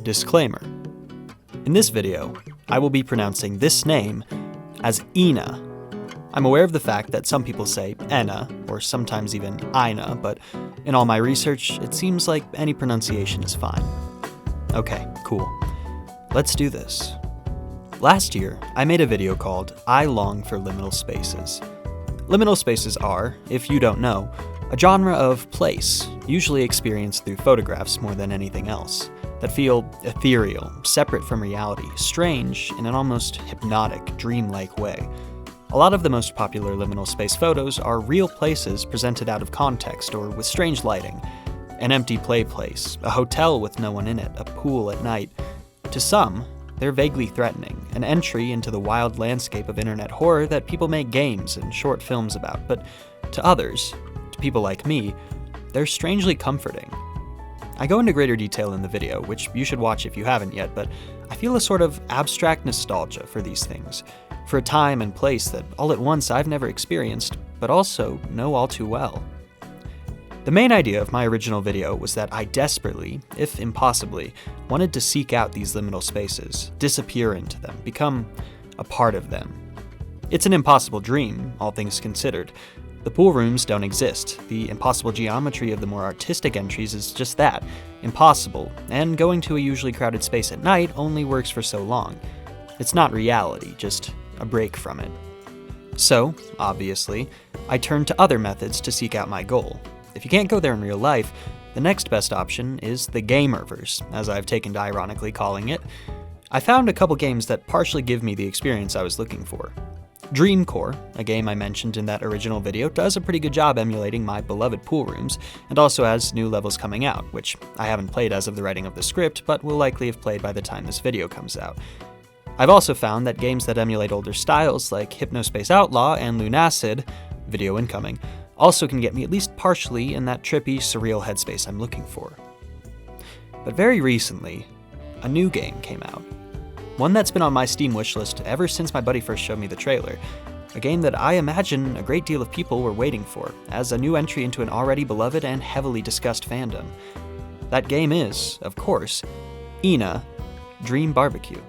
Disclaimer. In this video, I will be pronouncing this name as ENA. I'm aware of the fact that some people say ENA, or sometimes even INA, but in all my research, it seems like any pronunciation is fine. Okay, cool. Let's do this. Last year, I made a video called I Long for Liminal Spaces. Liminal spaces are, if you don't know, a genre of place, usually experienced through photographs more than anything else, that feel ethereal, separate from reality, strange in an almost hypnotic, dreamlike way. A lot of the most popular liminal space photos are real places presented out of context or with strange lighting. An empty play place, a hotel with no one in it, a pool at night. To some, they're vaguely threatening, an entry into the wild landscape of internet horror that people make games and short films about. But to others, to people like me, they're strangely comforting. I go into greater detail in the video, which you should watch if you haven't yet, but I feel a sort of abstract nostalgia for these things, for a time and place that all at once I've never experienced, but also know all too well. The main idea of my original video was that I desperately, if impossibly, wanted to seek out these liminal spaces, disappear into them, become a part of them. It's an impossible dream, all things considered. The pool rooms don't exist. The impossible geometry of the more artistic entries is just that, impossible, and going to a usually crowded space at night only works for so long. It's not reality, just a break from it. So, obviously, I turned to other methods to seek out my goal. If you can't go there in real life, the next best option is the gamerverse, as I've taken to ironically calling it. I found a couple games that partially give me the experience I was looking for. Dreamcore, a game I mentioned in that original video, does a pretty good job emulating my beloved pool rooms, and also has new levels coming out, which I haven't played as of the writing of the script, but will likely have played by the time this video comes out. I've also found that games that emulate older styles, like Hypnospace Outlaw and Lunacid, video incoming, also can get me at least partially in that trippy, surreal headspace I'm looking for. But very recently, a new game came out. One that's been on my Steam wishlist ever since my buddy first showed me the trailer. A game that I imagine a great deal of people were waiting for, as a new entry into an already beloved and heavily discussed fandom. That game is, of course, ENA, Dream BBQ.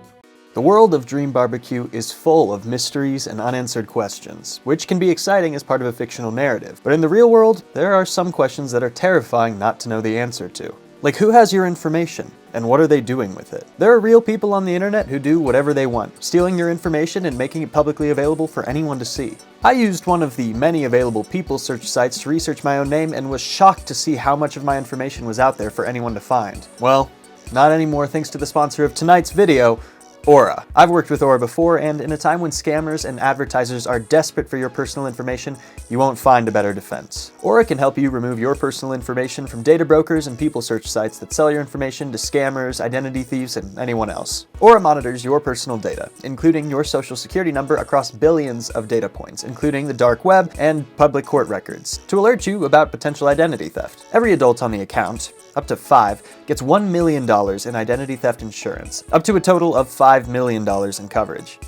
The world of Dream BBQ is full of mysteries and unanswered questions, which can be exciting as part of a fictional narrative. But in the real world, there are some questions that are terrifying not to know the answer to. Like, who has your information, and what are they doing with it? There are real people on the internet who do whatever they want, stealing your information and making it publicly available for anyone to see. I used one of the many available people search sites to research my own name and was shocked to see how much of my information was out there for anyone to find. Well, not anymore thanks to the sponsor of tonight's video, Aura. I've worked with Aura before, and in a time when scammers and advertisers are desperate for your personal information, you won't find a better defense. Aura can help you remove your personal information from data brokers and people search sites that sell your information to scammers, identity thieves, and anyone else. Aura monitors your personal data, including your social security number across billions of data points, including the dark web and public court records, to alert you about potential identity theft. Every adult on the account, up to 5, gets $1 million in identity theft insurance, up to a total of $5 million in coverage.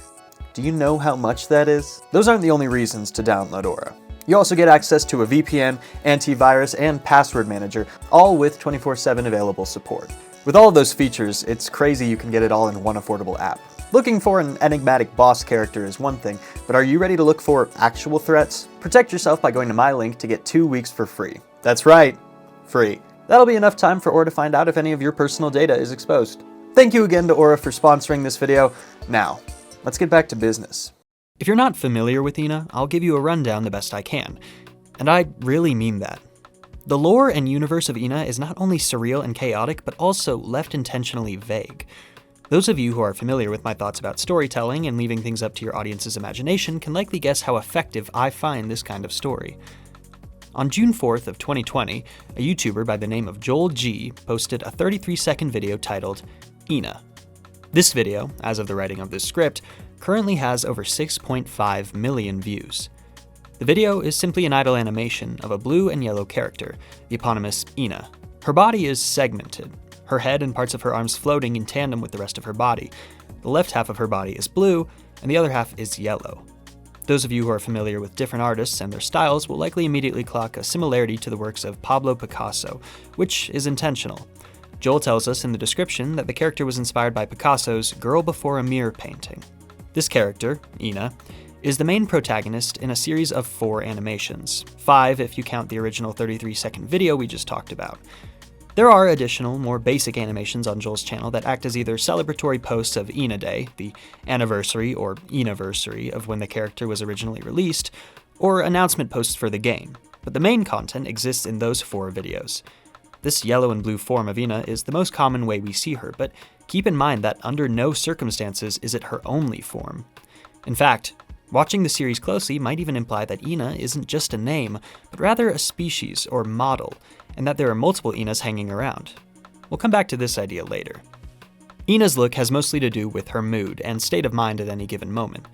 Do you know how much that is? Those aren't the only reasons to download Aura. You also get access to a VPN, antivirus, and password manager, all with 24/7 available support. With all of those features, it's crazy you can get it all in one affordable app. Looking for an enigmatic boss character is one thing, but are you ready to look for actual threats? Protect yourself by going to my link to get 2 weeks for free. That's right, free. That'll be enough time for Aura to find out if any of your personal data is exposed. Thank you again to Aura for sponsoring this video. Now, let's get back to business. If you're not familiar with ENA, I'll give you a rundown the best I can. And I really mean that. The lore and universe of ENA is not only surreal and chaotic, but also left intentionally vague. Those of you who are familiar with my thoughts about storytelling and leaving things up to your audience's imagination can likely guess how effective I find this kind of story. On June 4th of 2020, a YouTuber by the name of Joel G posted a 33-second video titled ENA. This video, as of the writing of this script, currently has over 6.5 million views. The video is simply an idle animation of a blue and yellow character, the eponymous ENA. Her body is segmented, her head and parts of her arms floating in tandem with the rest of her body. The left half of her body is blue, and the other half is yellow. Those of you who are familiar with different artists and their styles will likely immediately clock a similarity to the works of Pablo Picasso, which is intentional. Joel tells us in the description that the character was inspired by Picasso's Girl Before a Mirror painting. This character, ENA, is the main protagonist in a series of 4 animations, 5 if you count the original 33-second video we just talked about. There are additional, more basic animations on Joel's channel that act as either celebratory posts of ENA Day, the anniversary or ENAversary of when the character was originally released, or announcement posts for the game, but the main content exists in those 4 videos. This yellow and blue form of ENA is the most common way we see her, but keep in mind that under no circumstances is it her only form. In fact, watching the series closely might even imply that ENA isn't just a name, but rather a species or model, and that there are multiple ENAs hanging around. We'll come back to this idea later. ENA's look has mostly to do with her mood and state of mind at any given moment.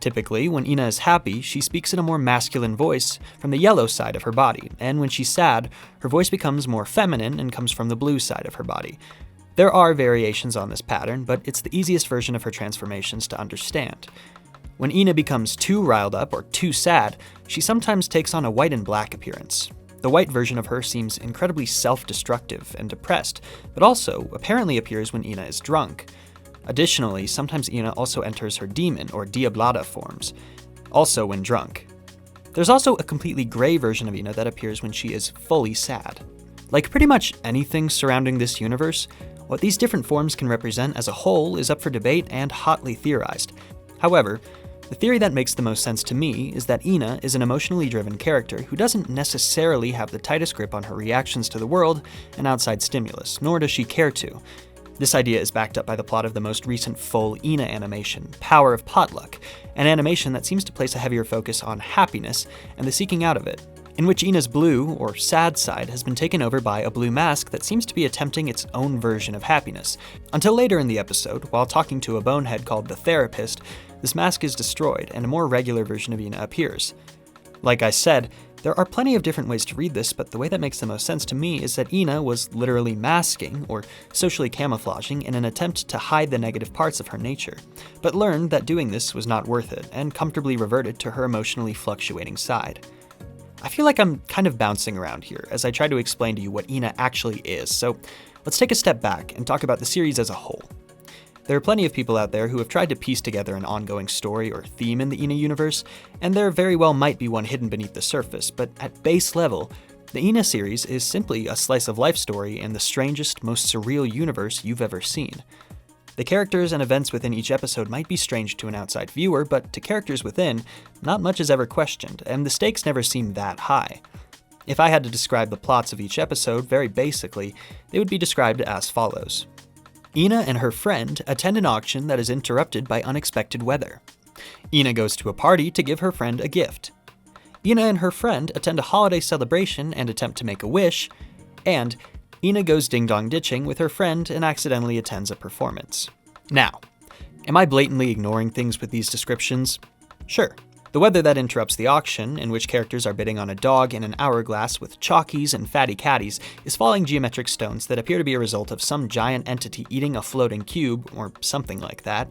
Typically, when ENA is happy, she speaks in a more masculine voice from the yellow side of her body, and when she's sad, her voice becomes more feminine and comes from the blue side of her body. There are variations on this pattern, but it's the easiest version of her transformations to understand. When ENA becomes too riled up or too sad, she sometimes takes on a white and black appearance. The white version of her seems incredibly self-destructive and depressed, but also apparently appears when ENA is drunk. Additionally, sometimes ENA also enters her demon or Diablada forms, also when drunk. There's also a completely gray version of ENA that appears when she is fully sad. Like pretty much anything surrounding this universe, what these different forms can represent as a whole is up for debate and hotly theorized. However, the theory that makes the most sense to me is that ENA is an emotionally driven character who doesn't necessarily have the tightest grip on her reactions to the world and outside stimulus, nor does she care to. This idea is backed up by the plot of the most recent full ENA animation, Power of Potluck, an animation that seems to place a heavier focus on happiness and the seeking out of it, in which ENA's blue, or sad side, has been taken over by a blue mask that seems to be attempting its own version of happiness. Until later in the episode, while talking to a bonehead called the Therapist, this mask is destroyed and a more regular version of ENA appears. Like I said, there are plenty of different ways to read this, but the way that makes the most sense to me is that ENA was literally masking, or socially camouflaging, in an attempt to hide the negative parts of her nature, but learned that doing this was not worth it, and comfortably reverted to her emotionally fluctuating side. I feel like I'm kind of bouncing around here as I try to explain to you what ENA actually is, so let's take a step back and talk about the series as a whole. There are plenty of people out there who have tried to piece together an ongoing story or theme in the ENA universe, and there very well might be one hidden beneath the surface, but at base level, the ENA series is simply a slice of life story in the strangest, most surreal universe you've ever seen. The characters and events within each episode might be strange to an outside viewer, but to characters within, not much is ever questioned, and the stakes never seem that high. If I had to describe the plots of each episode very basically, they would be described as follows. ENA and her friend attend an auction that is interrupted by unexpected weather. ENA goes to a party to give her friend a gift. ENA and her friend attend a holiday celebration and attempt to make a wish, and ENA goes ding-dong ditching with her friend and accidentally attends a performance. Now, am I blatantly ignoring things with these descriptions? Sure. The weather that interrupts the auction, in which characters are bidding on a dog in an hourglass with chalkies and fatty catties, is falling geometric stones that appear to be a result of some giant entity eating a floating cube, or something like that.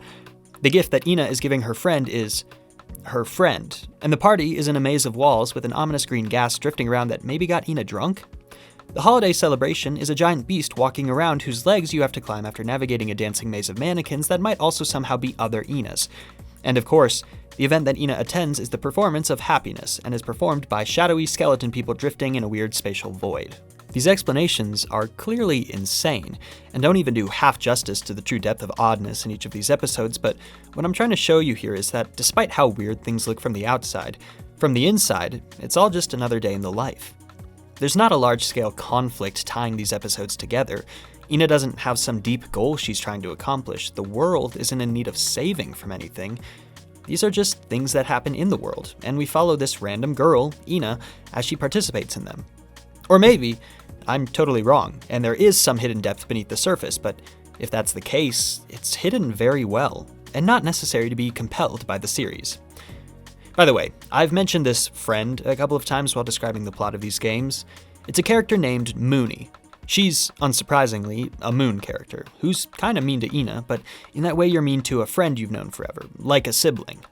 The gift that ENA is giving her friend is her friend, and the party is in a maze of walls with an ominous green gas drifting around that maybe got ENA drunk? The holiday celebration is a giant beast walking around whose legs you have to climb after navigating a dancing maze of mannequins that might also somehow be other ENAs. And of course, the event that ENA attends is the performance of Happiness and is performed by shadowy skeleton people drifting in a weird spatial void. These explanations are clearly insane, and don't even do half justice to the true depth of oddness in each of these episodes, but what I'm trying to show you here is that despite how weird things look from the outside, from the inside, it's all just another day in the life. There's not a large-scale conflict tying these episodes together. ENA doesn't have some deep goal she's trying to accomplish. The world isn't in need of saving from anything. These are just things that happen in the world, and we follow this random girl, ENA, as she participates in them. Or maybe I'm totally wrong, and there is some hidden depth beneath the surface, but if that's the case, it's hidden very well, and not necessary to be compelled by the series. By the way, I've mentioned this friend a couple of times while describing the plot of these games. It's a character named Mooney. She's, unsurprisingly, a moon character, who's kinda mean to ENA, but in that way you're mean to a friend you've known forever, like a sibling.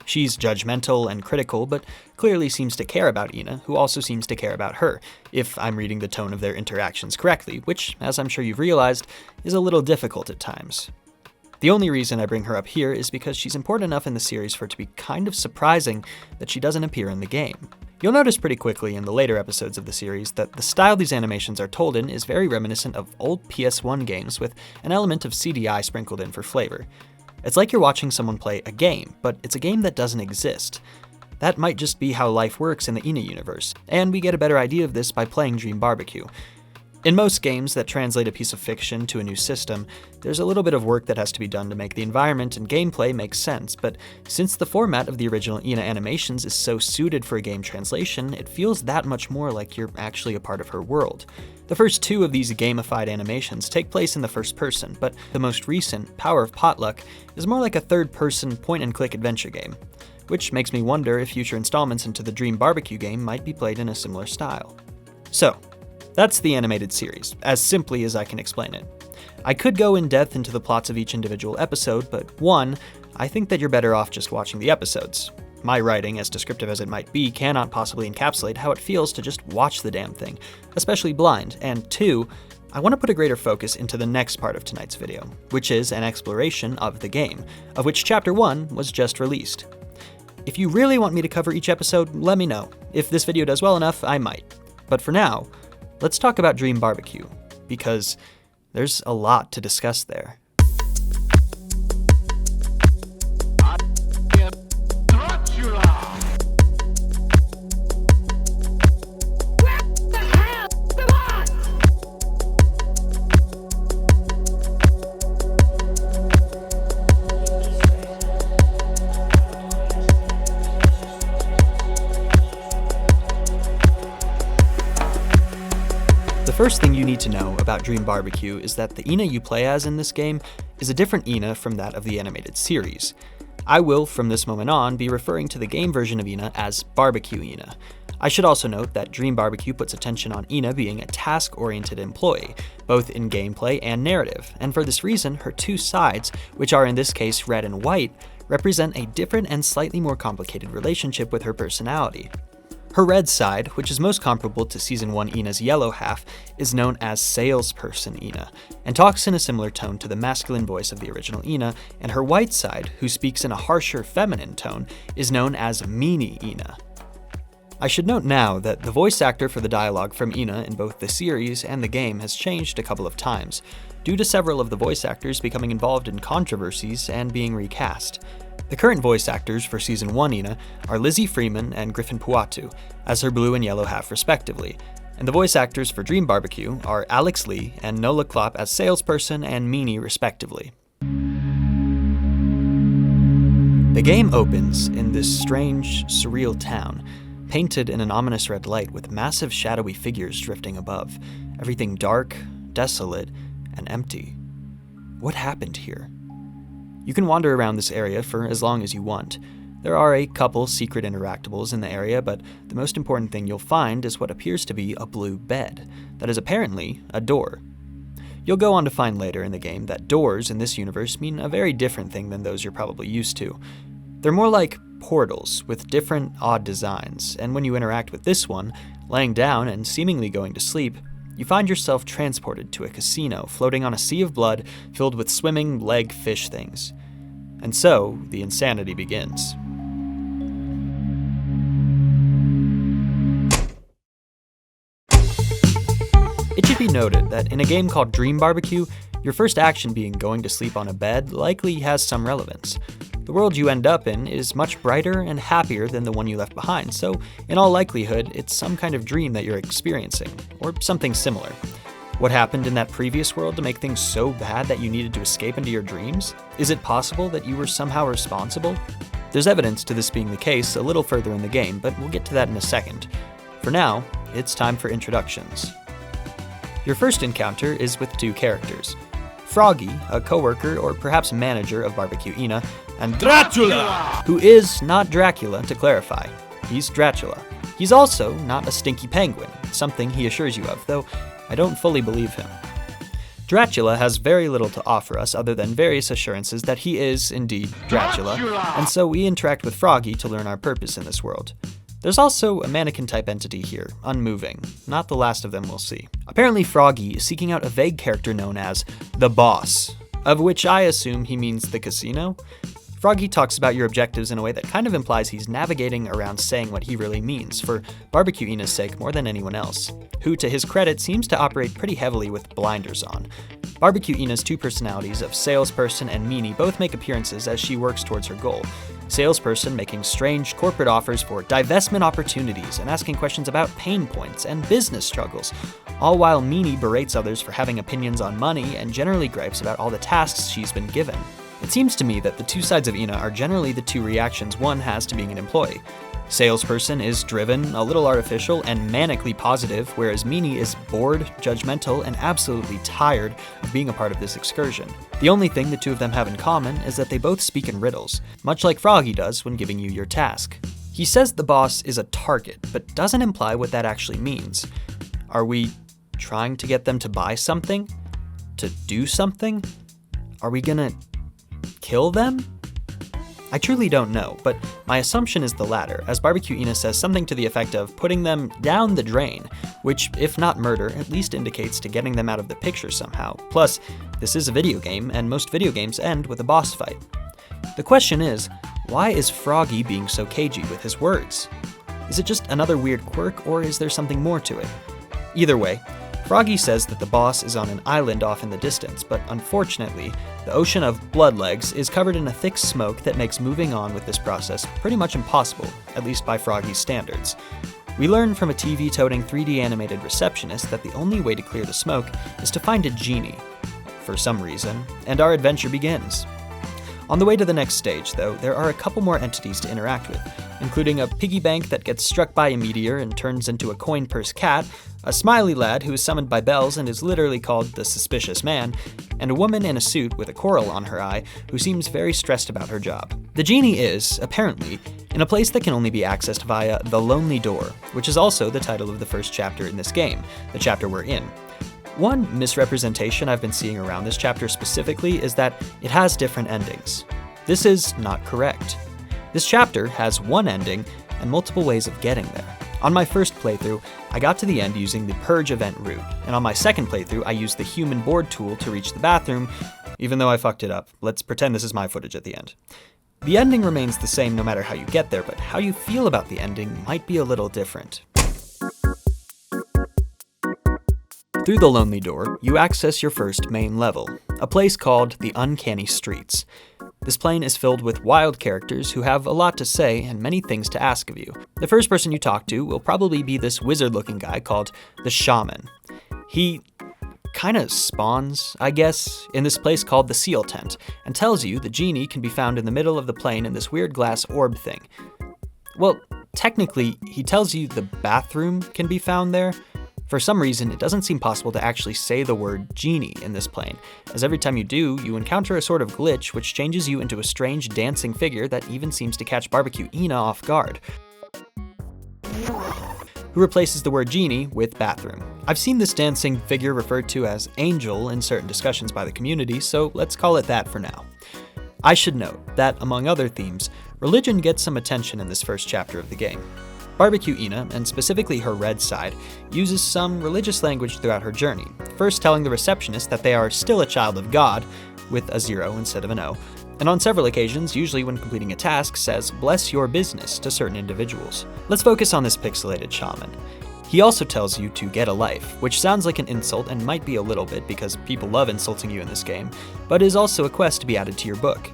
She's judgmental and critical, but clearly seems to care about ENA, who also seems to care about her, if I'm reading the tone of their interactions correctly, which, as I'm sure you've realized, is a little difficult at times. The only reason I bring her up here is because she's important enough in the series for it to be kind of surprising that she doesn't appear in the game. You'll notice pretty quickly in the later episodes of the series that the style these animations are told in is very reminiscent of old PS1 games with an element of CDI sprinkled in for flavor. It's like you're watching someone play a game, but it's a game that doesn't exist. That might just be how life works in the ENA universe, and we get a better idea of this by playing Dream BBQ. In most games that translate a piece of fiction to a new system, there's a little bit of work that has to be done to make the environment and gameplay make sense, but since the format of the original ENA animations is so suited for a game translation, it feels that much more like you're actually a part of her world. The first two of these gamified animations take place in the first person, but the most recent, Power of Potluck, is more like a third-person point-and-click adventure game, which makes me wonder if future installments into the Dream BBQ game might be played in a similar style. So, that's the animated series, as simply as I can explain it. I could go in depth into the plots of each individual episode, but one, I think that you're better off just watching the episodes. My writing, as descriptive as it might be, cannot possibly encapsulate how it feels to just watch the damn thing, especially blind, and two, I want to put a greater focus into the next part of tonight's video, which is an exploration of the game, of which Chapter 1 was just released. If you really want me to cover each episode, let me know. If this video does well enough, I might. But for now, let's talk about Dream BBQ, because there's a lot to discuss there. The first thing you need to know about Dream BBQ is that the ENA you play as in this game is a different ENA from that of the animated series. I will, from this moment on, be referring to the game version of ENA as BBQ ENA. I should also note that Dream BBQ puts attention on ENA being a task-oriented employee, both in gameplay and narrative, and for this reason, her two sides, which are in this case red and white, represent a different and slightly more complicated relationship with her personality. Her red side, which is most comparable to Season 1 ENA's yellow half, is known as Salesperson ENA, and talks in a similar tone to the masculine voice of the original ENA, and her white side, who speaks in a harsher feminine tone, is known as Meanie ENA. I should note now that the voice actor for the dialogue from ENA in both the series and the game has changed a couple of times, due to several of the voice actors becoming involved in controversies and being recast. The current voice actors for Season 1 ENA are Lizzie Freeman and Griffin Puatu, as her blue and yellow half respectively, and the voice actors for Dream BBQ are Alex Lee and Nola Klopp as Salesperson and Meanie respectively. The game opens in this strange, surreal town, painted in an ominous red light with massive shadowy figures drifting above, everything dark, desolate, and empty. What happened here? You can wander around this area for as long as you want. There are a couple secret interactables in the area, but the most important thing you'll find is what appears to be a blue bed, that is apparently a door. You'll go on to find later in the game that doors in this universe mean a very different thing than those you're probably used to. They're more like portals with different odd designs, and when you interact with this one, laying down and seemingly going to sleep, you find yourself transported to a casino floating on a sea of blood filled with swimming leg fish things. And so, the insanity begins. It should be noted that in a game called Dream BBQ, your first action being going to sleep on a bed likely has some relevance. The world you end up in is much brighter and happier than the one you left behind, so in all likelihood, it's some kind of dream that you're experiencing, or something similar. What happened in that previous world to make things so bad that you needed to escape into your dreams? Is it possible that you were somehow responsible? There's evidence to this being the case a little further in the game, but we'll get to that in a second. For now, it's time for introductions. Your first encounter is with two characters. Froggy, a coworker or perhaps manager of BBQ ENA, and Dracula, who is not Dracula, to clarify. He's Dracula. He's also not a stinky penguin, something he assures you of, though I don't fully believe him. Dracula has very little to offer us other than various assurances that he is, indeed, Dracula, and so we interact with Froggy to learn our purpose in this world. There's also a mannequin-type entity here, unmoving. Not the last of them we'll see. Apparently Froggy is seeking out a vague character known as the Boss, of which I assume he means the casino. Froggy talks about your objectives in a way that kind of implies he's navigating around saying what he really means, for BBQ ENA's sake more than anyone else, who, to his credit, seems to operate pretty heavily with blinders on. BBQ ENA's two personalities of salesperson and meanie both make appearances as she works towards her goal. Salesperson making strange corporate offers for divestment opportunities and asking questions about pain points and business struggles, all while meanie berates others for having opinions on money and generally gripes about all the tasks she's been given. It seems to me that the two sides of ENA are generally the two reactions one has to being an employee. Salesperson is driven, a little artificial, and manically positive, whereas meanie is bored, judgmental, and absolutely tired of being a part of this excursion. The only thing the two of them have in common is that they both speak in riddles, much like Froggy does when giving you your task. He says the boss is a target, but doesn't imply what that actually means. Are we trying to get them to buy something? To do something? Are we gonna kill them? I truly don't know, but my assumption is the latter, as BBQ ENA says something to the effect of putting them down the drain, which, if not murder, at least indicates to getting them out of the picture somehow. Plus, this is a video game, and most video games end with a boss fight. The question is, why is Froggy being so cagey with his words? Is it just another weird quirk, or is there something more to it? Either way, Froggy says that the boss is on an island off in the distance, but unfortunately, the ocean of Bloodlegs is covered in a thick smoke that makes moving on with this process pretty much impossible, at least by Froggy's standards. We learn from a TV-toting 3D animated receptionist that the only way to clear the smoke is to find a genie, for some reason, and our adventure begins. On the way to the next stage, though, there are a couple more entities to interact with, including a piggy bank that gets struck by a meteor and turns into a coin purse cat, a smiley lad who is summoned by bells and is literally called the Suspicious Man, and a woman in a suit with a coral on her eye who seems very stressed about her job. The genie is, apparently, in a place that can only be accessed via the Lonely Door, which is also the title of the first chapter in this game, the chapter we're in. One misrepresentation I've been seeing around this chapter specifically is that it has different endings. This is not correct. This chapter has one ending and multiple ways of getting there. On my first playthrough, I got to the end using the purge event route, and on my second playthrough, I used the human board tool to reach the bathroom, even though I fucked it up. Let's pretend this is my footage at the end. The ending remains the same no matter how you get there, but how you feel about the ending might be a little different. Through the Lonely Door, you access your first main level, a place called the Uncanny Streets. This plane is filled with wild characters who have a lot to say and many things to ask of you. The first person you talk to will probably be this wizard-looking guy called the Shaman. He kinda spawns, I guess, in this place called the Seal Tent, and tells you the genie can be found in the middle of the plane in this weird glass orb thing. Well, technically, he tells you the bathroom can be found there. For some reason, it doesn't seem possible to actually say the word genie in this plane, as every time you do, you encounter a sort of glitch which changes you into a strange dancing figure that even seems to catch BBQ ENA off guard, who replaces the word genie with bathroom. I've seen this dancing figure referred to as Angel in certain discussions by the community, so let's call it that for now. I should note that, among other themes, religion gets some attention in this first chapter of the game. BBQ ENA, and specifically her red side, uses some religious language throughout her journey, first telling the receptionist that they are still a child of God, with a 0 instead of an O, and on several occasions, usually when completing a task, says bless your business to certain individuals. Let's focus on this pixelated shaman. He also tells you to get a life, which sounds like an insult and might be a little bit because people love insulting you in this game, but is also a quest to be added to your book.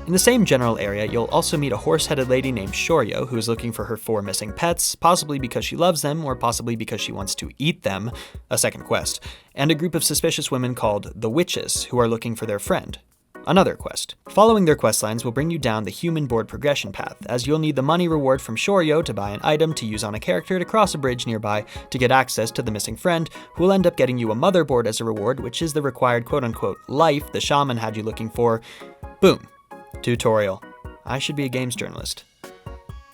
In the same general area, you'll also meet a horse-headed lady named Shoryo who is looking for her 4 missing pets, possibly because she loves them or possibly because she wants to eat them, a second quest, and a group of suspicious women called the Witches who are looking for their friend, another quest. Following their quest lines will bring you down the human board progression path, as you'll need the money reward from Shoryo to buy an item to use on a character to cross a bridge nearby to get access to the missing friend, who will end up getting you a motherboard as a reward, which is the required quote-unquote life the shaman had you looking for. Boom. Tutorial. I should be a games journalist.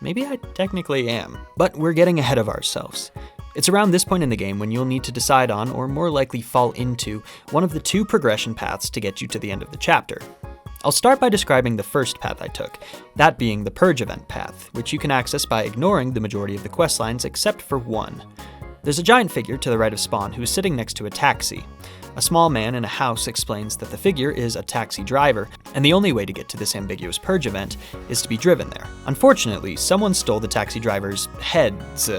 Maybe I technically am, but we're getting ahead of ourselves. It's around this point in the game when you'll need to decide on, or more likely fall into, one of the two progression paths to get you to the end of the chapter. I'll start by describing the first path I took, that being the Purge event path, which you can access by ignoring the majority of the questlines except for one. There's a giant figure to the right of spawn who is sitting next to a taxi. A small man in a house explains that the figure is a taxi driver, and the only way to get to this ambiguous Purge event is to be driven there. Unfortunately, someone stole the taxi driver's heads,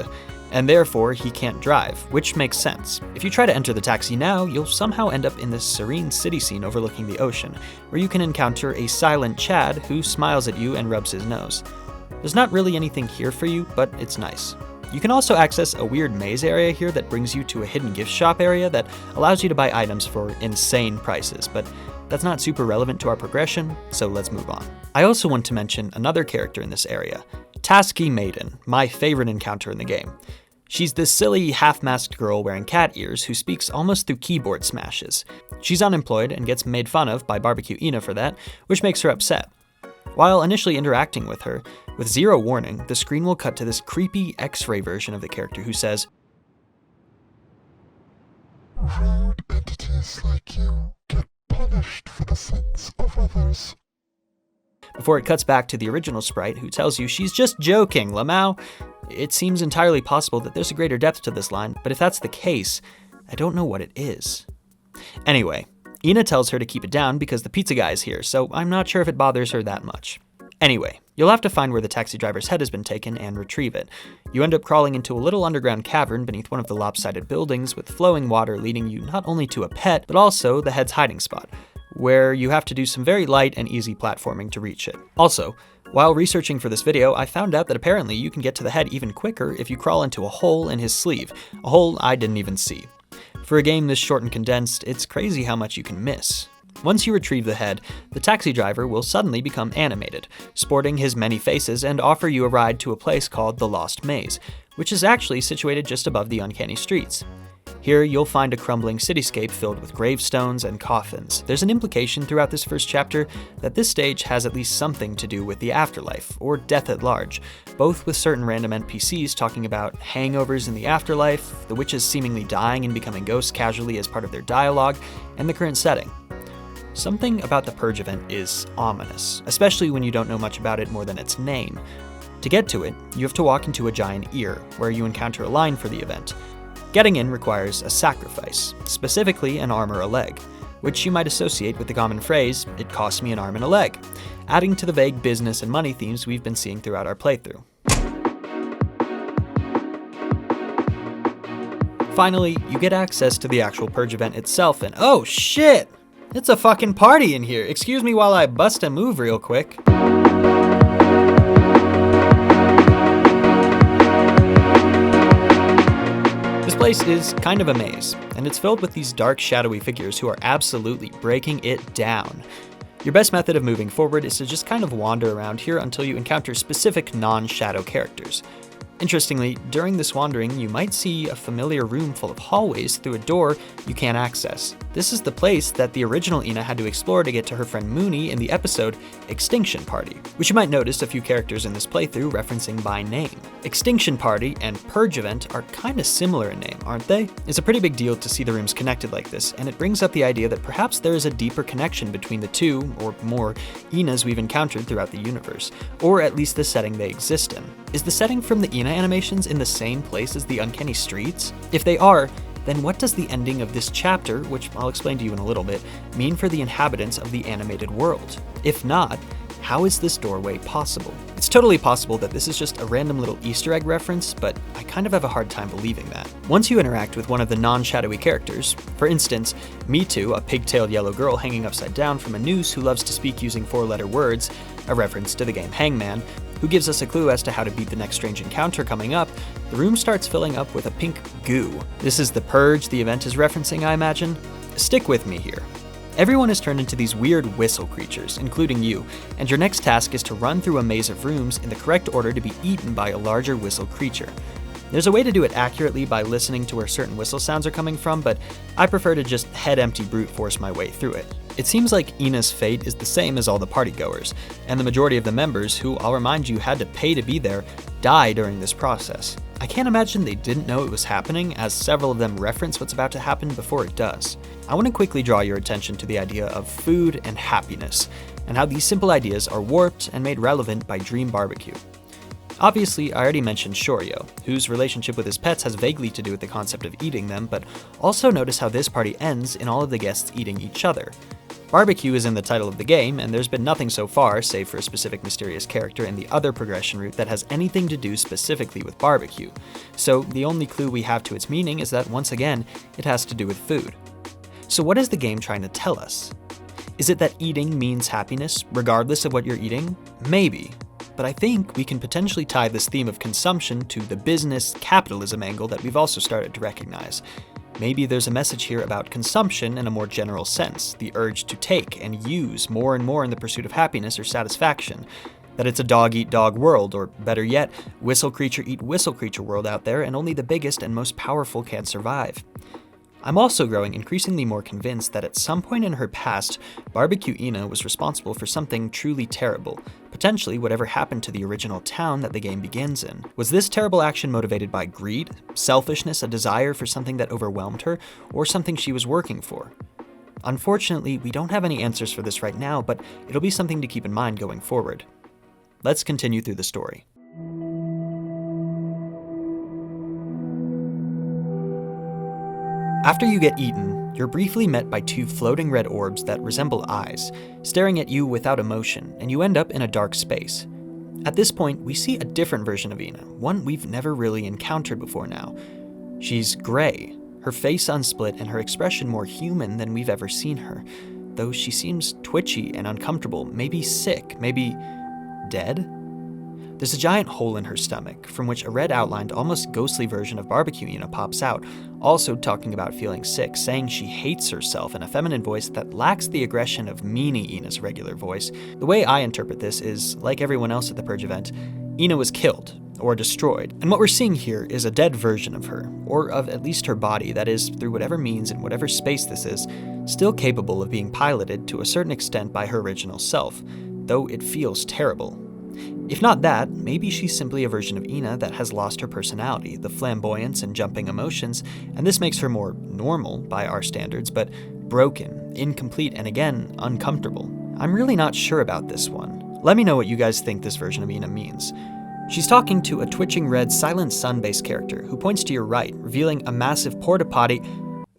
and therefore he can't drive, which makes sense. If you try to enter the taxi now, you'll somehow end up in this serene city scene overlooking the ocean, where you can encounter a silent Chad who smiles at you and rubs his nose. There's not really anything here for you, but it's nice. You can also access a weird maze area here that brings you to a hidden gift shop area that allows you to buy items for insane prices, but that's not super relevant to our progression, so let's move on. I also want to mention another character in this area, Tasky Maiden, my favorite encounter in the game. She's this silly, half-masked girl wearing cat ears who speaks almost through keyboard smashes. She's unemployed and gets made fun of by BBQ ENA for that, which makes her upset. While initially interacting with her, with zero warning, the screen will cut to this creepy X-ray version of the character who says, "Rude entities like you get punished for the sins of others." Before it cuts back to the original sprite who tells you she's just joking, Lamau. It seems entirely possible that there's a greater depth to this line, but if that's the case, I don't know what it is. Anyway, ENA tells her to keep it down because the pizza guy is here, so I'm not sure if it bothers her that much. Anyway, you'll have to find where the taxi driver's head has been taken and retrieve it. You end up crawling into a little underground cavern beneath one of the lopsided buildings with flowing water leading you not only to a pet, but also the head's hiding spot, where you have to do some very light and easy platforming to reach it. Also, while researching for this video, I found out that apparently you can get to the head even quicker if you crawl into a hole in his sleeve, a hole I didn't even see. For a game this short and condensed, it's crazy how much you can miss. Once you retrieve the head, the taxi driver will suddenly become animated, sporting his many faces and offer you a ride to a place called the Lost Maze, which is actually situated just above the uncanny streets. Here, you'll find a crumbling cityscape filled with gravestones and coffins. There's an implication throughout this first chapter that this stage has at least something to do with the afterlife, or death at large, both with certain random NPCs talking about hangovers in the afterlife, the witches seemingly dying and becoming ghosts casually as part of their dialogue, and the current setting. Something about the Purge event is ominous, especially when you don't know much about it more than its name. To get to it, you have to walk into a giant ear, where you encounter a line for the event. Getting in requires a sacrifice, specifically an arm or a leg, which you might associate with the common phrase, "it cost me an arm and a leg," adding to the vague business and money themes we've been seeing throughout our playthrough. Finally, you get access to the actual Purge event itself and oh shit! It's a fucking party in here! Excuse me while I bust a move real quick. This place is kind of a maze, and it's filled with these dark, shadowy figures who are absolutely breaking it down. Your best method of moving forward is to just kind of wander around here until you encounter specific non-shadow characters. Interestingly, during this wandering, you might see a familiar room full of hallways through a door you can't access. This is the place that the original ENA had to explore to get to her friend Mooney in the episode Extinction Party, which you might notice a few characters in this playthrough referencing by name. Extinction Party and Purge Event are kinda similar in name, aren't they? It's a pretty big deal to see the rooms connected like this, and it brings up the idea that perhaps there is a deeper connection between the two, or more, ENAs we've encountered throughout the universe, or at least the setting they exist in. Is the setting from the ENA animations in the same place as the uncanny streets? If they are, then what does the ending of this chapter, which I'll explain to you in a little bit, mean for the inhabitants of the animated world? If not, how is this doorway possible? It's totally possible that this is just a random little Easter egg reference, but I kind of have a hard time believing that. Once you interact with one of the non-shadowy characters, for instance, Me Too, a pigtailed yellow girl hanging upside down from a noose who loves to speak using 4-letter words, a reference to the game Hangman, who gives us a clue as to how to beat the next strange encounter coming up, the room starts filling up with a pink goo. This is the Purge the event is referencing, I imagine? Stick with me here. Everyone is turned into these weird whistle creatures, including you, and your next task is to run through a maze of rooms in the correct order to be eaten by a larger whistle creature. There's a way to do it accurately by listening to where certain whistle sounds are coming from, but I prefer to just head-empty brute force my way through it. It seems like ENA's fate is the same as all the partygoers, and the majority of the members, who I'll remind you had to pay to be there, die during this process. I can't imagine they didn't know it was happening, as several of them reference what's about to happen before it does. I want to quickly draw your attention to the idea of food and happiness, and how these simple ideas are warped and made relevant by Dream Barbecue. Obviously, I already mentioned Shoryo, whose relationship with his pets has vaguely to do with the concept of eating them, but also notice how this party ends in all of the guests eating each other. Barbecue is in the title of the game, and there's been nothing so far, save for a specific mysterious character in the other progression route, that has anything to do specifically with barbecue. So the only clue we have to its meaning is that, once again, it has to do with food. So what is the game trying to tell us? Is it that eating means happiness, regardless of what you're eating? Maybe. But I think we can potentially tie this theme of consumption to the business capitalism angle that we've also started to recognize. Maybe there's a message here about consumption in a more general sense, the urge to take and use more and more in the pursuit of happiness or satisfaction. That it's a dog-eat-dog world, or better yet, whistle-creature-eat-whistle-creature world out there, and only the biggest and most powerful can survive. I'm also growing increasingly more convinced that at some point in her past, Barbecue ENA was responsible for something truly terrible, potentially whatever happened to the original town that the game begins in. Was this terrible action motivated by greed, selfishness, a desire for something that overwhelmed her, or something she was working for? Unfortunately, we don't have any answers for this right now, but it'll be something to keep in mind going forward. Let's continue through the story. After you get eaten, you're briefly met by two floating red orbs that resemble eyes, staring at you without emotion, and you end up in a dark space. At this point, we see a different version of ENA, one we've never really encountered before now. She's gray, her face unsplit and her expression more human than we've ever seen her, though she seems twitchy and uncomfortable, maybe sick, maybe dead? There's a giant hole in her stomach, from which a red-outlined, almost ghostly version of Barbecue ENA pops out, also talking about feeling sick, saying she hates herself in a feminine voice that lacks the aggression of Meanie ENA's regular voice. The way I interpret this is, like everyone else at the Purge event, ENA was killed, or destroyed, and what we're seeing here is a dead version of her, or of at least her body, that is, through whatever means and whatever space this is, still capable of being piloted to a certain extent by her original self, though it feels terrible. If not that, maybe she's simply a version of ENA that has lost her personality, the flamboyance and jumping emotions, and this makes her more normal by our standards, but broken, incomplete, and again, uncomfortable. I'm really not sure about this one. Let me know what you guys think this version of ENA means. She's talking to a twitching red Silent Sun-based character who points to your right, revealing a massive porta-potty.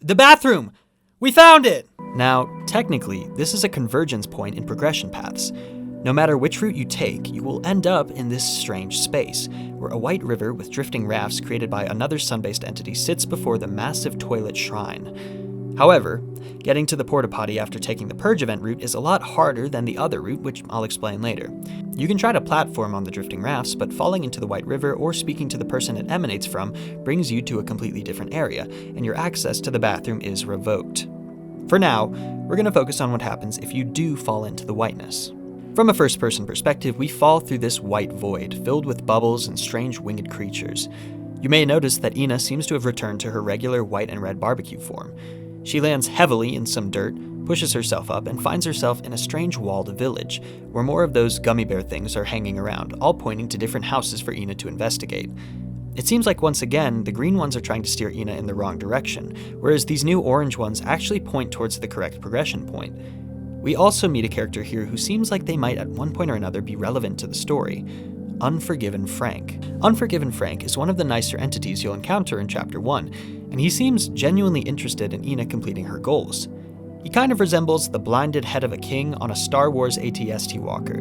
The bathroom! We found it! Now, technically, this is a convergence point in progression paths. No matter which route you take, you will end up in this strange space, where a white river with drifting rafts created by another sun-based entity sits before the massive toilet shrine. However, getting to the porta-potty after taking the Purge event route is a lot harder than the other route, which I'll explain later. You can try to platform on the drifting rafts, but falling into the white river or speaking to the person it emanates from brings you to a completely different area, and your access to the bathroom is revoked. For now, we're going to focus on what happens if you do fall into the whiteness. From a first-person perspective, we fall through this white void, filled with bubbles and strange winged creatures. You may notice that ENA seems to have returned to her regular white and red barbecue form. She lands heavily in some dirt, pushes herself up, and finds herself in a strange walled village, where more of those gummy bear things are hanging around, all pointing to different houses for ENA to investigate. It seems like once again, the green ones are trying to steer ENA in the wrong direction, whereas these new orange ones actually point towards the correct progression point. We also meet a character here who seems like they might at one point or another be relevant to the story. Unforgiven Frank. Unforgiven Frank is one of the nicer entities you'll encounter in Chapter 1, and he seems genuinely interested in ENA completing her goals. He kind of resembles the blinded head of a king on a Star Wars AT-ST walker.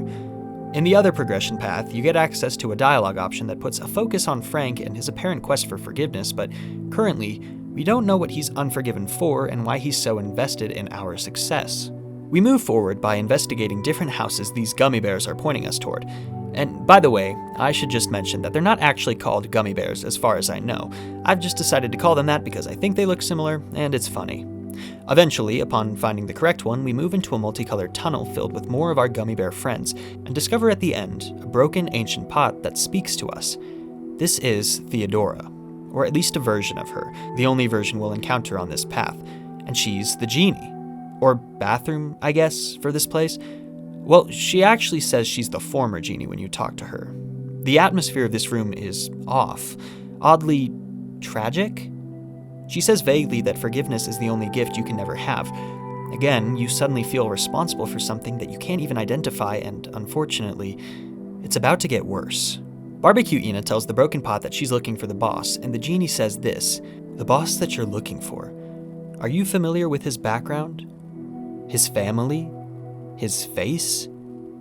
In the other progression path, you get access to a dialogue option that puts a focus on Frank and his apparent quest for forgiveness, but currently, we don't know what he's unforgiven for and why he's so invested in our success. We move forward by investigating different houses these gummy bears are pointing us toward. And by the way, I should just mention that they're not actually called gummy bears as far as I know. I've just decided to call them that because I think they look similar, and it's funny. Eventually, upon finding the correct one, we move into a multicolored tunnel filled with more of our gummy bear friends, and discover at the end a broken ancient pot that speaks to us. This is Theodora, or at least a version of her, the only version we'll encounter on this path, and she's the Genie. Or bathroom, I guess, for this place. Well, she actually says she's the former Genie when you talk to her. The atmosphere of this room is off. oddly tragic? She says vaguely that forgiveness is the only gift you can never have. Again, you suddenly feel responsible for something that you can't even identify, and unfortunately, it's about to get worse. BBQ ENA tells the Broken Pot that she's looking for the boss, and the Genie says this: "The boss that you're looking for. Are you familiar with his background? His family? His face?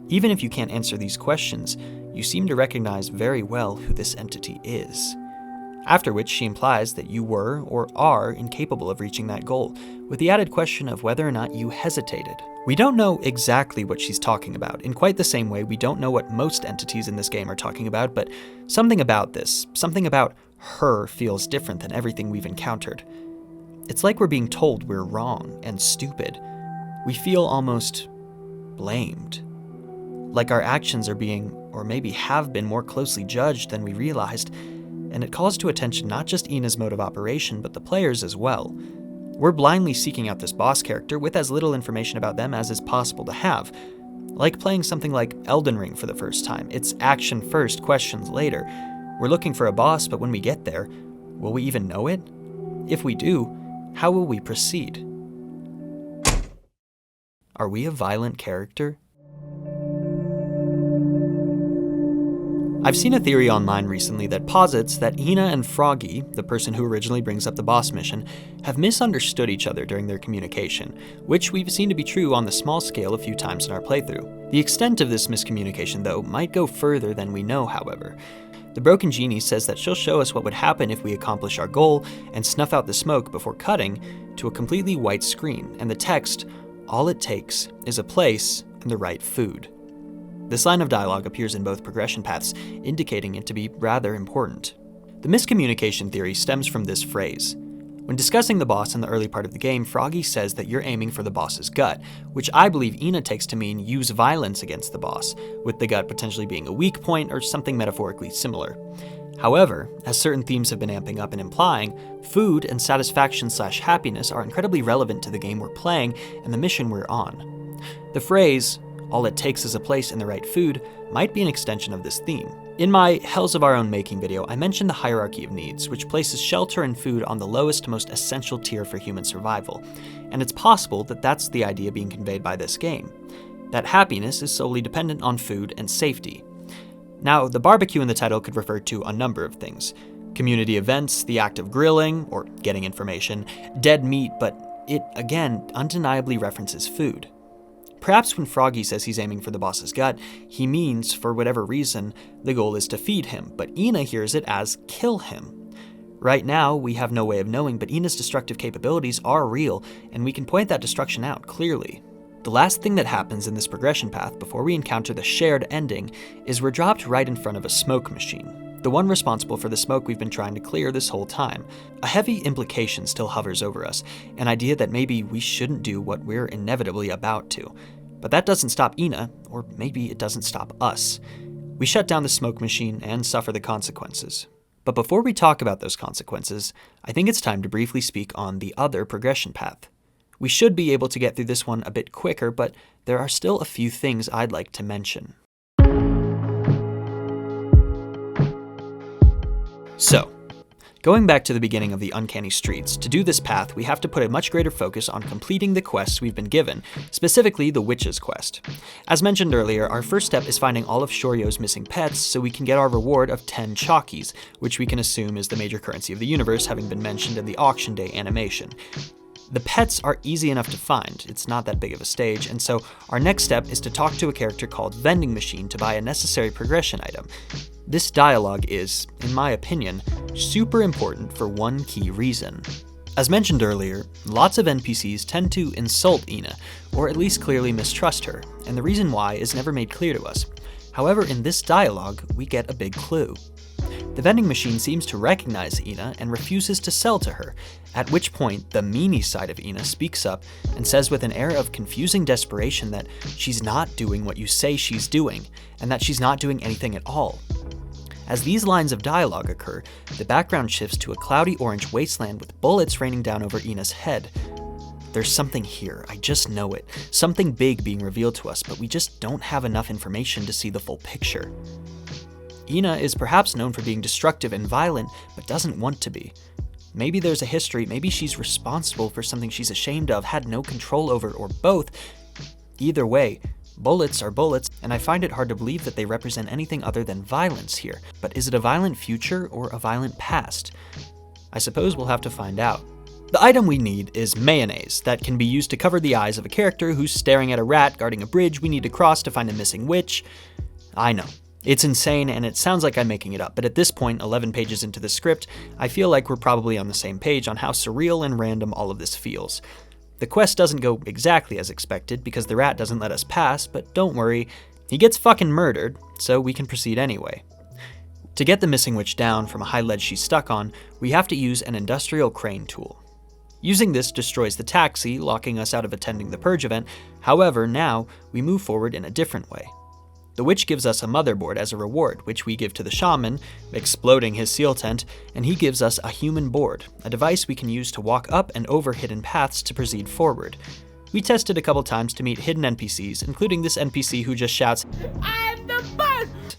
Even if you can't answer these questions, you seem to recognize very well who this entity is." After which she implies that you were or are incapable of reaching that goal, with the added question of whether or not you hesitated. We don't know exactly what she's talking about, in quite the same way we don't know what most entities in this game are talking about, but something about this, something about her, feels different than everything we've encountered. It's like we're being told we're wrong and stupid. We feel almost blamed. Like our actions are being, or maybe have been, more closely judged than we realized, and it calls to attention not just ENA's mode of operation, but the players as well. We're blindly seeking out this boss character with as little information about them as is possible to have. Like playing something like Elden Ring for the first time. It's action first, questions later. We're looking for a boss, but when we get there, will we even know it? If we do, how will we proceed? Are we a violent character? I've seen a theory online recently that posits that ENA and Froggy, the person who originally brings up the boss mission, have misunderstood each other during their communication, which we've seen to be true on the small scale a few times in our playthrough. The extent of this miscommunication, though, might go further than we know, however. The Broken Genie says that she'll show us what would happen if we accomplish our goal and snuff out the smoke before cutting to a completely white screen, and the text, "All it takes is a place and the right food." This line of dialogue appears in both progression paths, indicating it to be rather important. The miscommunication theory stems from this phrase. When discussing the boss in the early part of the game, Froggy says that you're aiming for the boss's gut, which I believe ENA takes to mean use violence against the boss, with the gut potentially being a weak point or something metaphorically similar. However, as certain themes have been amping up and implying, food and satisfaction/happiness are incredibly relevant to the game we're playing and the mission we're on. The phrase, "all it takes is a place and the right food," might be an extension of this theme. In my Hells of Our Own Making video, I mentioned the hierarchy of needs, which places shelter and food on the lowest, most essential tier for human survival. And it's possible that that's the idea being conveyed by this game, that happiness is solely dependent on food and safety. Now, the barbecue in the title could refer to a number of things. Community events, the act of grilling, or getting information, dead meat, but it, again, undeniably references food. Perhaps when Froggy says he's aiming for the boss's gut, he means, for whatever reason, the goal is to feed him, but ENA hears it as kill him. Right now, we have no way of knowing, but ENA's destructive capabilities are real, and we can point that destruction out clearly. The last thing that happens in this progression path before we encounter the shared ending is we're dropped right in front of a smoke machine, the one responsible for the smoke we've been trying to clear this whole time. A heavy implication still hovers over us, an idea that maybe we shouldn't do what we're inevitably about to. But that doesn't stop ENA, or maybe it doesn't stop us. We shut down the smoke machine and suffer the consequences. But before we talk about those consequences, I think it's time to briefly speak on the other progression path. We should be able to get through this one a bit quicker, but there are still a few things I'd like to mention. So, going back to the beginning of the Uncanny Streets, to do this path, we have to put a much greater focus on completing the quests we've been given, specifically the Witch's Quest. As mentioned earlier, our first step is finding all of Shoryo's missing pets so we can get our reward of 10 Chalkies, which we can assume is the major currency of the universe, having been mentioned in the Auction Day animation. The pets are easy enough to find, it's not that big of a stage, and so our next step is to talk to a character called Vending Machine to buy a necessary progression item. This dialogue is, in my opinion, super important for one key reason. As mentioned earlier, lots of NPCs tend to insult ENA, or at least clearly mistrust her, and the reason why is never made clear to us. However, in this dialogue, we get a big clue. The vending machine seems to recognize ENA and refuses to sell to her, at which point the meanie side of ENA speaks up and says with an air of confusing desperation that she's not doing what you say she's doing, and that she's not doing anything at all. As these lines of dialogue occur, the background shifts to a cloudy orange wasteland with bullets raining down over ENA's head. There's something here, I just know it, something big being revealed to us, but we just don't have enough information to see the full picture. ENA is perhaps known for being destructive and violent, but doesn't want to be. Maybe there's a history, maybe she's responsible for something she's ashamed of, had no control over, or both. Either way, bullets are bullets, and I find it hard to believe that they represent anything other than violence here. But is it a violent future or a violent past? I suppose we'll have to find out. The item we need is mayonnaise that can be used to cover the eyes of a character who's staring at a rat guarding a bridge we need to cross to find a missing witch. I know. It's insane, and it sounds like I'm making it up, but at this point, 11 pages into the script, I feel like we're probably on the same page on how surreal and random all of this feels. The quest doesn't go exactly as expected because the rat doesn't let us pass, but don't worry, he gets fucking murdered, so we can proceed anyway. To get the missing witch down from a high ledge she's stuck on, we have to use an industrial crane tool. Using this destroys the taxi, locking us out of attending the purge event. However, now we move forward in a different way. The witch gives us a motherboard as a reward, which we give to the shaman, exploding his seal tent, and he gives us a human board, a device we can use to walk up and over hidden paths to proceed forward. We tested a couple times to meet hidden NPCs, including this NPC who just shouts, "I'm the best!"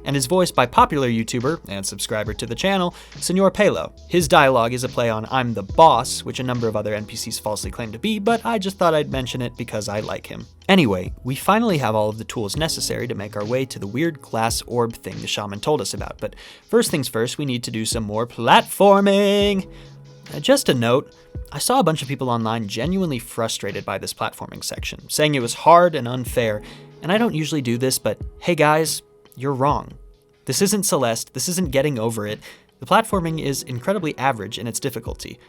and is voiced by popular YouTuber and subscriber to the channel, Senor Pelo. His dialogue is a play on "I'm the boss," which a number of other NPCs falsely claim to be, but I just thought I'd mention it because I like him. Anyway, we finally have all of the tools necessary to make our way to the weird glass orb thing the shaman told us about, but first things first, we need to do some more platforming! Just a note, I saw a bunch of people online genuinely frustrated by this platforming section, saying it was hard and unfair, and I don't usually do this, but hey guys, you're wrong. This isn't Celeste, this isn't Getting Over It. The platforming is incredibly average in its difficulty.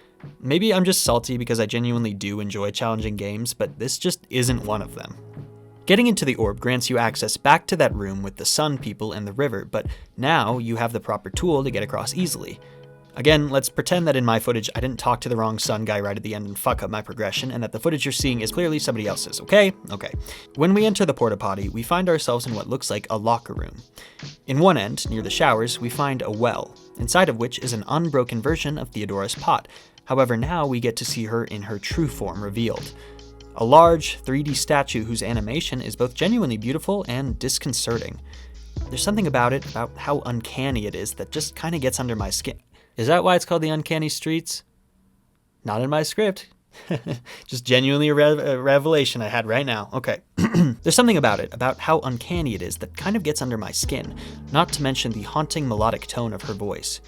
Maybe I'm just salty because I genuinely do enjoy challenging games, but this just isn't one of them. Getting into the orb grants you access back to that room with the sun people and the river, but now you have the proper tool to get across easily. Again, let's pretend that in my footage I didn't talk to the wrong sun guy right at the end and fuck up my progression, and that the footage you're seeing is clearly somebody else's, okay? Okay. When we enter the porta potty, we find ourselves in what looks like a locker room. In one end, near the showers, we find a well, inside of which is an unbroken version of Theodora's pot. However, now we get to see her in her true form revealed. A large, 3D statue whose animation is both genuinely beautiful and disconcerting. There's something about it, about how uncanny it is, that just kind of gets under my skin. Is that why it's called the Uncanny Streets? Not in my script. Just genuinely a revelation I had right now. Okay. There's something about it, about how uncanny it is, that kind of gets under my skin, not to mention the haunting melodic tone of her voice.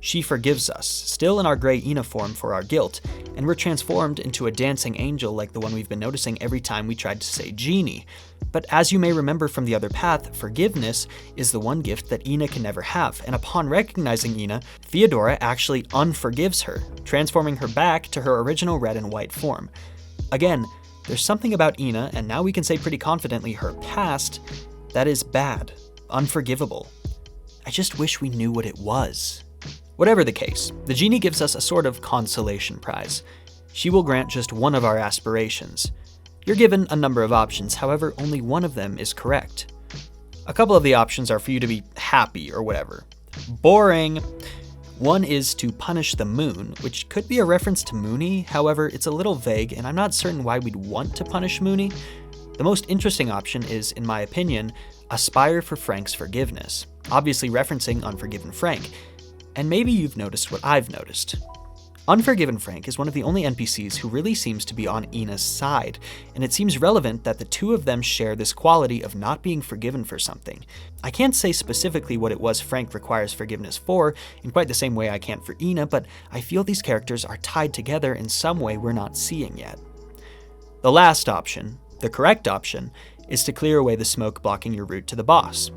She forgives us, still in our gray ENA form for our guilt, and we're transformed into a dancing angel like the one we've been noticing every time we tried to say Genie. But as you may remember from the other path, forgiveness is the one gift that ENA can never have, and upon recognizing ENA, Theodora actually unforgives her, transforming her back to her original red and white form. Again, there's something about ENA, and now we can say pretty confidently her past, that is bad, unforgivable. I just wish we knew what it was. Whatever the case, the Genie gives us a sort of consolation prize. She will grant just one of our aspirations. You're given a number of options, however, only one of them is correct. A couple of the options are for you to be happy or whatever. Boring! One is to punish the moon, which could be a reference to Mooney, however, it's a little vague and I'm not certain why we'd want to punish Mooney. The most interesting option is, in my opinion, aspire for Frank's forgiveness, obviously referencing Unforgiven Frank. And maybe you've noticed what I've noticed. Unforgiven Frank is one of the only NPCs who really seems to be on ENA's side, and it seems relevant that the two of them share this quality of not being forgiven for something. I can't say specifically what it was Frank requires forgiveness for, in quite the same way I can't for ENA, but I feel these characters are tied together in some way we're not seeing yet. The last option, the correct option, is to clear away the smoke blocking your route to the boss.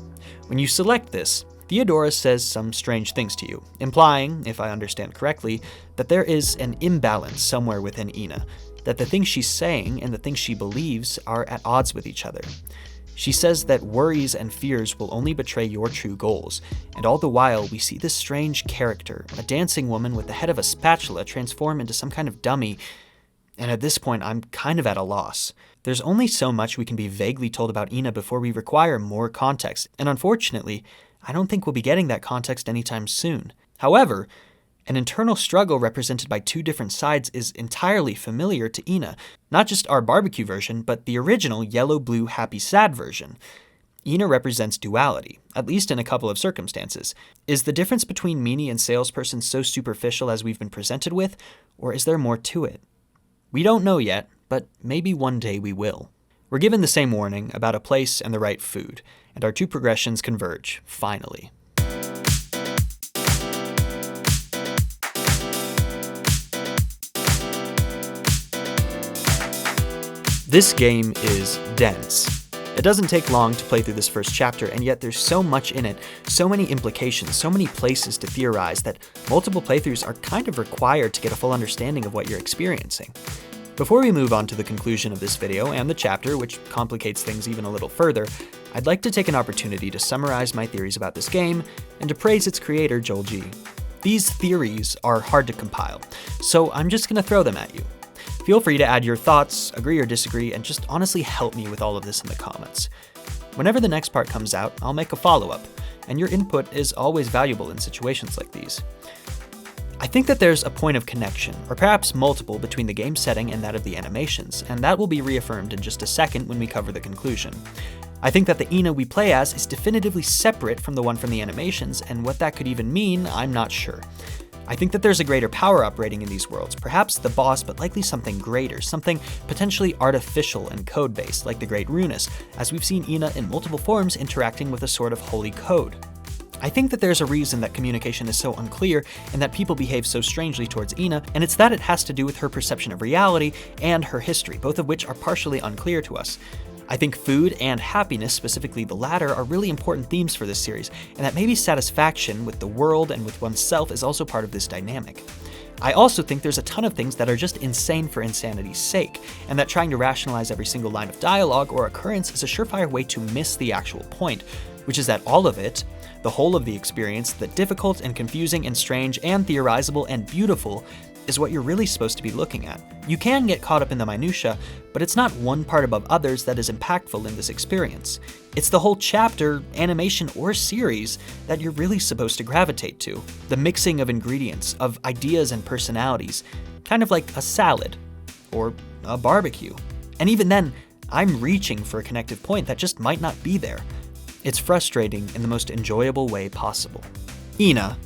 When you select this, Theodora says some strange things to you, implying, if I understand correctly, that there is an imbalance somewhere within ENA, that the things she's saying and the things she believes are at odds with each other. She says that worries and fears will only betray your true goals, and all the while we see this strange character, a dancing woman with the head of a spatula, transform into some kind of dummy, and at this point I'm kind of at a loss. There's only so much we can be vaguely told about ENA before we require more context, and unfortunately, I don't think we'll be getting that context anytime soon. However, an internal struggle represented by two different sides is entirely familiar to ENA, not just our barbecue version, but the original yellow, blue, happy, sad version. ENA represents duality, at least in a couple of circumstances. Is the difference between meanie and salesperson so superficial as we've been presented with, or is there more to it? We don't know yet, but maybe one day we will. We're given the same warning about a place and the right food, and our two progressions converge, finally. This game is dense. It doesn't take long to play through this first chapter, and yet there's so much in it, so many implications, so many places to theorize that multiple playthroughs are kind of required to get a full understanding of what you're experiencing. Before we move on to the conclusion of this video and the chapter, which complicates things even a little further, I'd like to take an opportunity to summarize my theories about this game and to praise its creator, Joel G. These theories are hard to compile, so I'm just going to throw them at you. Feel free to add your thoughts, agree or disagree, and just honestly help me with all of this in the comments. Whenever the next part comes out, I'll make a follow-up, and your input is always valuable in situations like these. I think that there's a point of connection, or perhaps multiple, between the game setting and that of the animations, and that will be reaffirmed in just a second when we cover the conclusion. I think that the ENA we play as is definitively separate from the one from the animations, and what that could even mean, I'm not sure. I think that there's a greater power-up rating in these worlds, perhaps the boss, but likely something greater, something potentially artificial and code-based, like the Great Runus, as we've seen ENA in multiple forms interacting with a sort of holy code. I think that there's a reason that communication is so unclear and that people behave so strangely towards ENA, and it's that it has to do with her perception of reality and her history, both of which are partially unclear to us. I think food and happiness, specifically the latter, are really important themes for this series, and that maybe satisfaction with the world and with oneself is also part of this dynamic. I also think there's a ton of things that are just insane for insanity's sake, and that trying to rationalize every single line of dialogue or occurrence is a surefire way to miss the actual point, which is that all of it, the whole of the experience, the difficult and confusing and strange and theorizable and beautiful, is what you're really supposed to be looking at. You can get caught up in the minutia, but it's not one part above others that is impactful in this experience. It's the whole chapter, animation, or series that you're really supposed to gravitate to. The mixing of ingredients, of ideas and personalities, kind of like a salad, or a barbecue. And even then, I'm reaching for a connective point that just might not be there. It's frustrating in the most enjoyable way possible. ENA,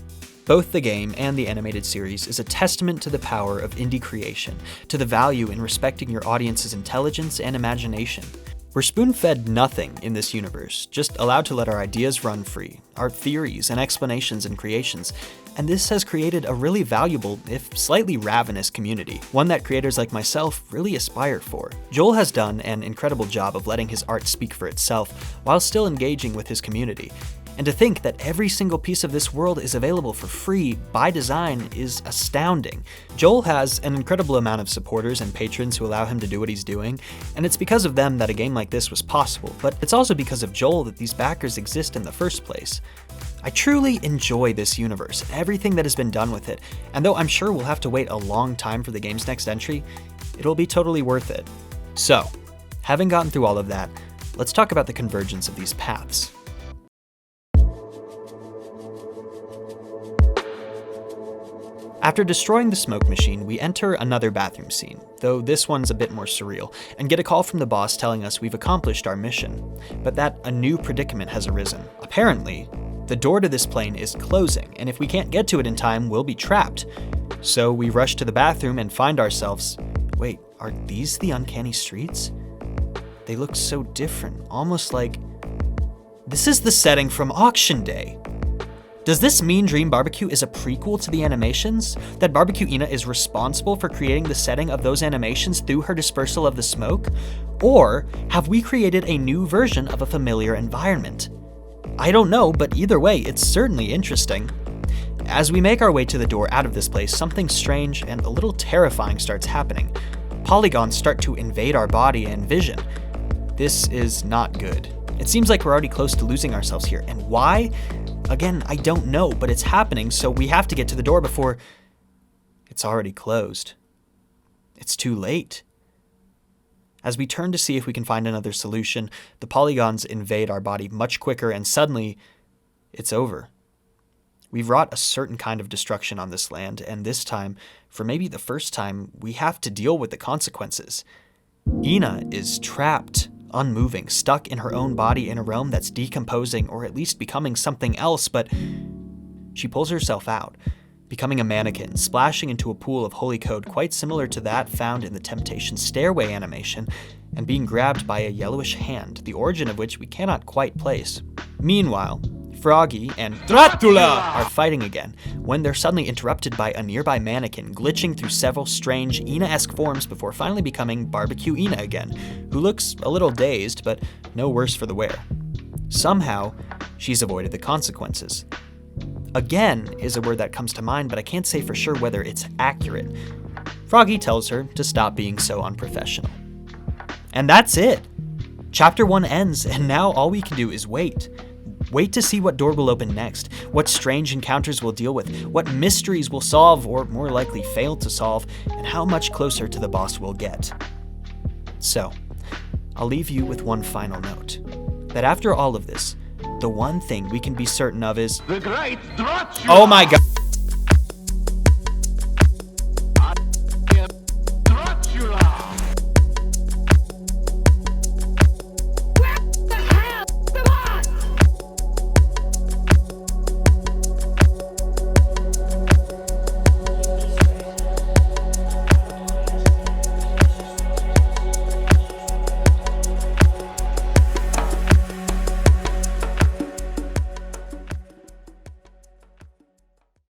both the game and the animated series, is a testament to the power of indie creation, to the value in respecting your audience's intelligence and imagination. We're spoon-fed nothing in this universe, just allowed to let our ideas run free, our theories and explanations and creations, and this has created a really valuable, if slightly ravenous community, one that creators like myself really aspire for. Joel has done an incredible job of letting his art speak for itself, while still engaging with his community. And to think that every single piece of this world is available for free by design is astounding. Joel has an incredible amount of supporters and patrons who allow him to do what he's doing, and it's because of them that a game like this was possible, but it's also because of Joel that these backers exist in the first place. I truly enjoy this universe, everything that has been done with it, and though I'm sure we'll have to wait a long time for the game's next entry, it'll be totally worth it. So, having gotten through all of that, let's talk about the convergence of these paths. After destroying the smoke machine, we enter another bathroom scene, though this one's a bit more surreal, and get a call from the boss telling us we've accomplished our mission, but that a new predicament has arisen. Apparently, the door to this plane is closing, and if we can't get to it in time, we'll be trapped. So we rush to the bathroom and find ourselves, wait, are these the uncanny streets? They look so different, almost like, this is the setting from Auction Day. Does this mean Dream BBQ is a prequel to the animations? That BBQ ENA is responsible for creating the setting of those animations through her dispersal of the smoke? Or have we created a new version of a familiar environment? I don't know, but either way, it's certainly interesting. As we make our way to the door out of this place, something strange and a little terrifying starts happening. Polygons start to invade our body and vision. This is not good. It seems like we're already close to losing ourselves here, and why? Again, I don't know, but it's happening, so we have to get to the door before it's already closed. It's too late. As we turn to see if we can find another solution, the polygons invade our body much quicker, and suddenly, it's over. We've wrought a certain kind of destruction on this land, and this time, for maybe the first time, we have to deal with the consequences. ENA is trapped unmoving, stuck in her own body in a realm that's decomposing or at least becoming something else, but she pulls herself out, becoming a mannequin, splashing into a pool of holy code quite similar to that found in the Temptation Stairway animation, and being grabbed by a yellowish hand, the origin of which we cannot quite place. Meanwhile, Froggy and Dracula are fighting again, when they're suddenly interrupted by a nearby mannequin glitching through several strange ENA-esque forms before finally becoming Barbecue ENA again, who looks a little dazed, but no worse for the wear. Somehow, she's avoided the consequences. Again is a word that comes to mind, but I can't say for sure whether it's accurate. Froggy tells her to stop being so unprofessional. And that's it. Chapter 1 ends, and now all we can do is wait. Wait to see what door will open next, what strange encounters we'll deal with, what mysteries we'll solve, or more likely fail to solve, and how much closer to the boss we'll get. So, I'll leave you with one final note, that after all of this, the one thing we can be certain of is, The great Dracula! oh my god!